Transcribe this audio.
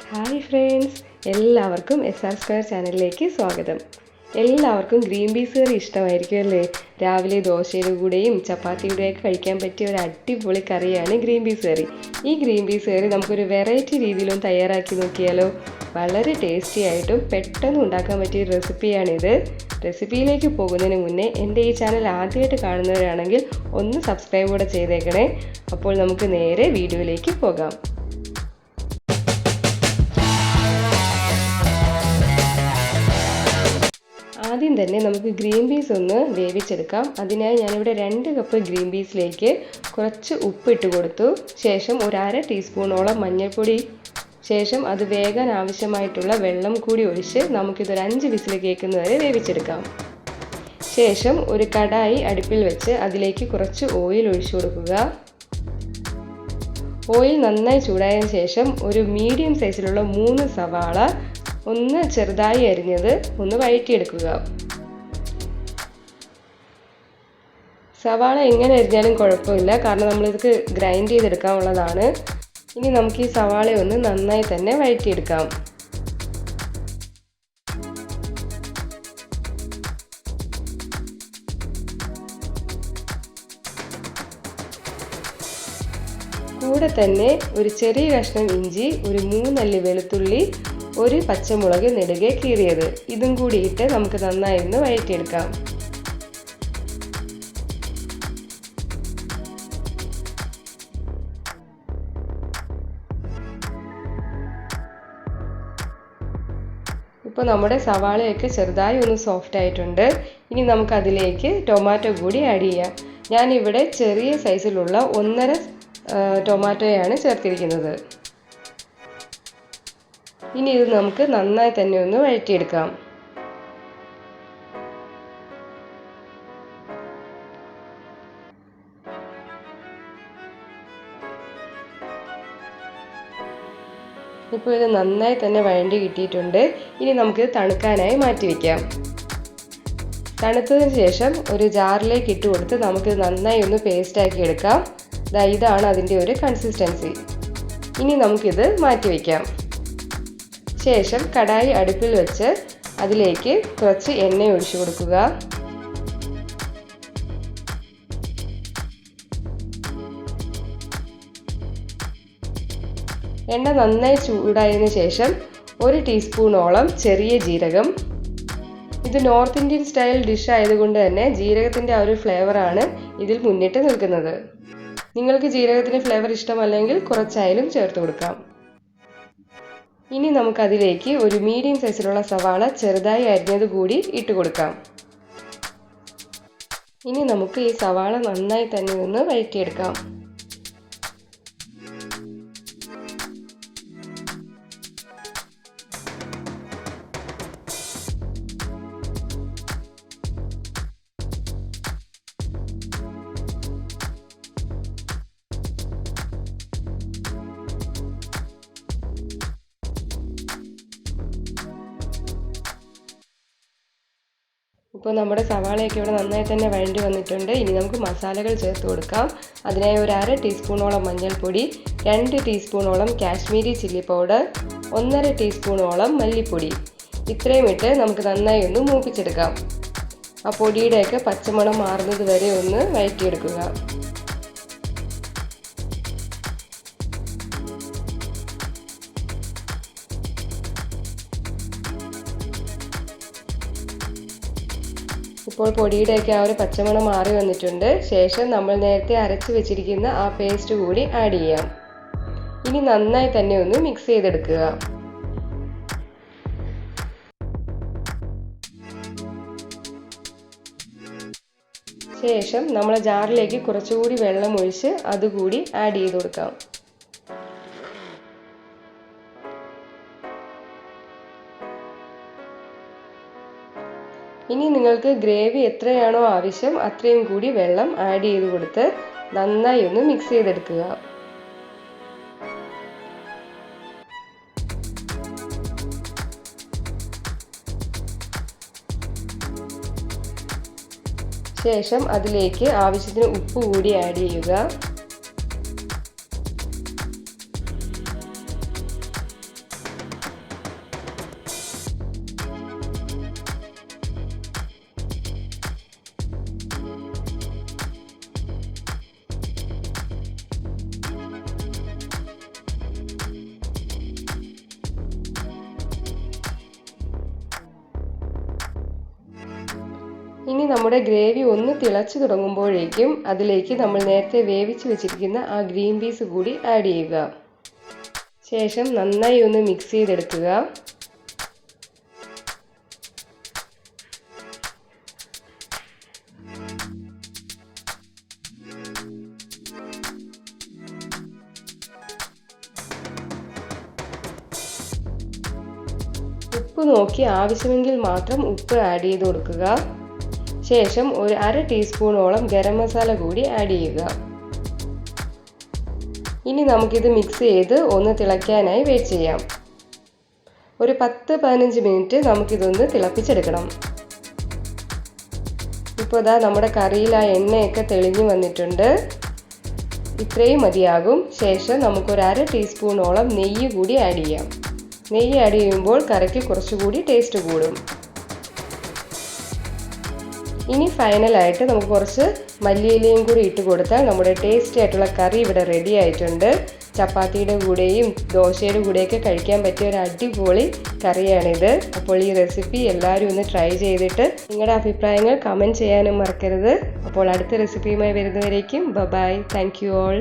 Hi friends, എല്ലാവർക്കും SR² ചാനലിലേക്ക് സ്വാഗതം. എല്ലാവർക്കും ഗ്രീൻ പീസ് കറി ഇഷ്ടമായിരിക്കും അല്ലേ? രാവിലെ ദോശയുടെ കൂടെയും ചപ്പാത്തിയുടെയൊക്കെ കഴിക്കാൻ പറ്റിയ ഒരു അടിപൊളി കറിയാണ് ഗ്രീൻ പീസ് കറി. ഈ ഗ്രീൻ പീസ് കറി നമുക്കൊരു വെറൈറ്റി രീതിയിലും തയ്യാറാക്കി നോക്കിയാലോ? വളരെ ടേസ്റ്റി ആയിട്ടും പെട്ടെന്ന് ഉണ്ടാക്കാൻ പറ്റിയ റെസിപ്പിയാണിത്. റെസിപ്പിയിലേക്ക് പോകുന്നതിന് മുന്നേ എൻ്റെ ഈ ചാനൽ ആദ്യമായിട്ട് കാണുന്നവരാണെങ്കിൽ ഒന്ന് സബ്സ്ക്രൈബ് കൂടെ ചെയ്തേക്കണേ. അപ്പോൾ നമുക്ക് നേരെ വീഡിയോയിലേക്ക് പോകാം. ആദ്യം തന്നെ നമുക്ക് ഗ്രീൻ പീസ് ഒന്ന് വേവിച്ചെടുക്കാം. അതിനായി ഞാനിവിടെ 2 കപ്പ് ഗ്രീൻ പീസിലേക്ക് കുറച്ച് ഉപ്പിട്ട് കൊടുത്തു. ശേഷം ഒരു 1/2 ടീസ്പൂണോളം മഞ്ഞൾപ്പൊടി, ശേഷം അത് വേകാൻ ആവശ്യമായിട്ടുള്ള വെള്ളം കൂടി ഒഴിച്ച് നമുക്കിതൊരു 5 വിസിൽ കേൾക്കുന്നവരെ വേവിച്ചെടുക്കാം. ശേഷം ഒരു കടായി അടുപ്പിൽ വെച്ച് അതിലേക്ക് കുറച്ച് ഓയിൽ ഒഴിച്ചു കൊടുക്കുക. ഓയിൽ നന്നായി ചൂടായതിനു ശേഷം ഒരു മീഡിയം സൈസിലുള്ള 3 സവാള ഒന്ന് ചെറുതായി അരിഞ്ഞത് ഒന്ന് വഴറ്റിയെടുക്കുക. സവാള എങ്ങനെ അരിഞ്ഞാലും കുഴപ്പമില്ല, കാരണം നമ്മളിത് ഗ്രൈൻഡ് ചെയ്തെടുക്കാനുള്ളതാണ്. ഇനി നമുക്ക് ഈ സവാള ഒന്ന് നന്നായി തന്നെ വഴറ്റിയെടുക്കാം. കൂടെ തന്നെ ഒരു ചെറിയ കഷ്ണം ഇഞ്ചി, ഒരു 3 അല്ലി വെളുത്തുള്ളി, ഒരു പച്ചമുളക് നെടുകെ കീറിയത്, ഇതും കൂടി ഇട്ട് നമുക്ക് നന്നായി ഒന്ന് വഴറ്റിയെടുക്കാം. ഇപ്പോൾ നമ്മുടെ സവാളയൊക്കെ ചെറുതായി ഒന്ന് സോഫ്റ്റ് ആയിട്ടുണ്ട്. ഇനി നമുക്ക് അതിലേക്ക് ടൊമാറ്റോ കൂടി ആഡ് ചെയ്യാം. ഞാനിവിടെ ചെറിയ സൈസിലുള്ള 1.5 ടൊമാറ്റോയാണ് ചേർത്തിരിക്കുന്നത്. ഇനി ഇത് നമുക്ക് നന്നായി തന്നെ ഒന്ന് വഴറ്റിയെടുക്കാം. ഇപ്പോൾ ഇത് നന്നായി തന്നെ വഴണ്ടി കിട്ടിയിട്ടുണ്ട്. ഇനി നമുക്ക് തണുക്കാനായി മാറ്റി വയ്ക്കാം. തണുത്തതിന് ശേഷം ഒരു ജാറിലേക്ക് ഇട്ട് കൊടുത്ത് നമുക്ക് നന്നായി ഒന്ന് പേസ്റ്റാക്കി എടുക്കാം. ഇതാണ് അതിൻ്റെ ഒരു കൺസിസ്റ്റൻസി. ഇനി നമുക്കിത് മാറ്റി വയ്ക്കാം. ശേഷം കടായി അടുപ്പിൽ വെച്ച് അതിലേക്ക് കുറച്ച് എണ്ണ ഒഴിച്ചു കൊടുക്കുക. എണ്ണ നന്നായി ചൂടായതിനു ശേഷം 1 ടീസ്പൂണോളം ചെറിയ ജീരകം. ഇത് നോർത്ത് ഇന്ത്യൻ സ്റ്റൈൽ ഡിഷ് ആയതുകൊണ്ട് തന്നെ ജീരകത്തിൻ്റെ ആ ഒരു ഫ്ലേവറാണ് ഇതിൽ മുന്നിട്ട് നിൽക്കുന്നത്. നിങ്ങൾക്ക് ജീരകത്തിൻ്റെ ഫ്ലേവർ ഇഷ്ടമല്ലെങ്കിൽ കുറച്ചായാലും ചേർത്ത് കൊടുക്കാം. ഇനി നമുക്കതിലേക്ക് ഒരു മീഡിയം സൈസിലുള്ള സവാള ചെറുതായി അരിഞ്ഞത് കൂടി ഇട്ട് കൊടുക്കാം. ഇനി നമുക്ക് ഈ സവാള നന്നായി തന്നെ ഒന്ന് വഴറ്റിയെടുക്കാം. ഇപ്പോൾ നമ്മുടെ സവാളയൊക്കെ ഇവിടെ നന്നായി തന്നെ വഴണ്ടി വന്നിട്ടുണ്ട്. ഇനി നമുക്ക് മസാലകൾ ചേർത്ത് കൊടുക്കാം. അതിനായി ഒരു 1/2 ടീസ്പൂണോളം മഞ്ഞൾപ്പൊടി, 2 ടീസ്പൂണോളം കാശ്മീരി ചില്ലി പൗഡർ, 1.5 ടീസ്പൂണോളം മല്ലിപ്പൊടി, ഇത്രയും ഇട്ട് നമുക്ക് നന്നായി ഒന്ന് മൂപ്പിച്ചെടുക്കാം. ആ പൊടിയുടെയൊക്കെ പച്ചമണം മാറുന്നത് വരെ ഒന്ന് വഴറ്റിയെടുക്കുക. ഇപ്പോൾ പൊടിയുടെയൊക്കെ ആ ഒരു പച്ചമണം മാറി വന്നിട്ടുണ്ട്. ശേഷം നമ്മൾ നേരത്തെ അരച്ച് വെച്ചിരിക്കുന്ന ആ പേസ്റ്റ് കൂടി ആഡ് ചെയ്യാം. ഇനി നന്നായി തന്നെ ഒന്ന് മിക്സ് ചെയ്തെടുക്കുക. ശേഷം നമ്മൾ ജാറിലേക്ക് കുറച്ചുകൂടി വെള്ളം ഒഴിച്ച് അതുകൂടി ആഡ് ചെയ്ത് കൊടുക്കാം. ഇനി നിങ്ങൾക്ക് ഗ്രേവി എത്രയാണോ ആവശ്യം അത്രയും കൂടി വെള്ളം ആഡ് ചെയ്ത് കൊടുത്ത് നന്നായി ഒന്ന് മിക്സ് ചെയ്തെടുക്കുക. ശേഷം അതിലേക്ക് ആവശ്യത്തിന് ഉപ്പ് കൂടി ആഡ് ചെയ്യുക. ഇനി നമ്മുടെ ഗ്രേവി ഒന്ന് തിളച്ചു തുടങ്ങുമ്പോഴേക്കും അതിലേക്ക് നമ്മൾ നേരത്തെ വേവിച്ച് വെച്ചിരിക്കുന്ന ആ ഗ്രീൻ പീസ് കൂടി ആഡ് ചെയ്യുക. ശേഷം നന്നായി ഒന്ന് മിക്സ് ചെയ്തെടുക്കുക. ഉപ്പ് നോക്കി ആവശ്യമെങ്കിൽ മാത്രം ഉപ്പ് ആഡ് ചെയ്ത് കൊടുക്കുക. ശേഷം ഒരു 1/2 ടീസ്പൂണോളം ഗരം മസാല കൂടി ആഡ് ചെയ്യുക. ഇനി നമുക്കിത് മിക്സ് ചെയ്ത് ഒന്ന് തിളയ്ക്കാനായി വെയിറ്റ് ചെയ്യാം. ഒരു 10-15 മിനിറ്റ് നമുക്കിതൊന്ന് തിളപ്പിച്ചെടുക്കണം. ഇപ്പോൾ ദാ നമ്മുടെ കറിയിൽ ആ എണ്ണയൊക്കെ തെളിഞ്ഞു വന്നിട്ടുണ്ട്. ഇത്രയും മതിയാകും. ശേഷം നമുക്കൊരു 1/2 ടീസ്പൂണോളം നെയ്യ് കൂടി ആഡ് ചെയ്യാം. നെയ്യ് ആഡ് ചെയ്യുമ്പോൾ കറിക്ക് കുറച്ചുകൂടി ടേസ്റ്റ് കൂടും. ഇനി ഫൈനലായിട്ട് നമുക്ക് കുറച്ച് മല്ലിയിലയും കൂടി ഇട്ട് കൊടുത്താൽ നമ്മുടെ ടേസ്റ്റി ആയിട്ടുള്ള കറി ഇവിടെ റെഡി ആയിട്ടുണ്ട്. ചപ്പാത്തിയുടെ കൂടെയും ദോശയുടെ കൂടെയൊക്കെ കഴിക്കാൻ പറ്റിയ ഒരു അടിപൊളി കറിയാണിത്. അപ്പോൾ ഈ റെസിപ്പി എല്ലാവരും ഒന്ന് ട്രൈ ചെയ്തിട്ട് നിങ്ങളുടെ അഭിപ്രായങ്ങൾ കമൻറ്റ് ചെയ്യാനും മറക്കരുത്. അപ്പോൾ അടുത്ത റെസിപ്പിയുമായി വരുന്നവരേക്കും ബൈ. Thank you all.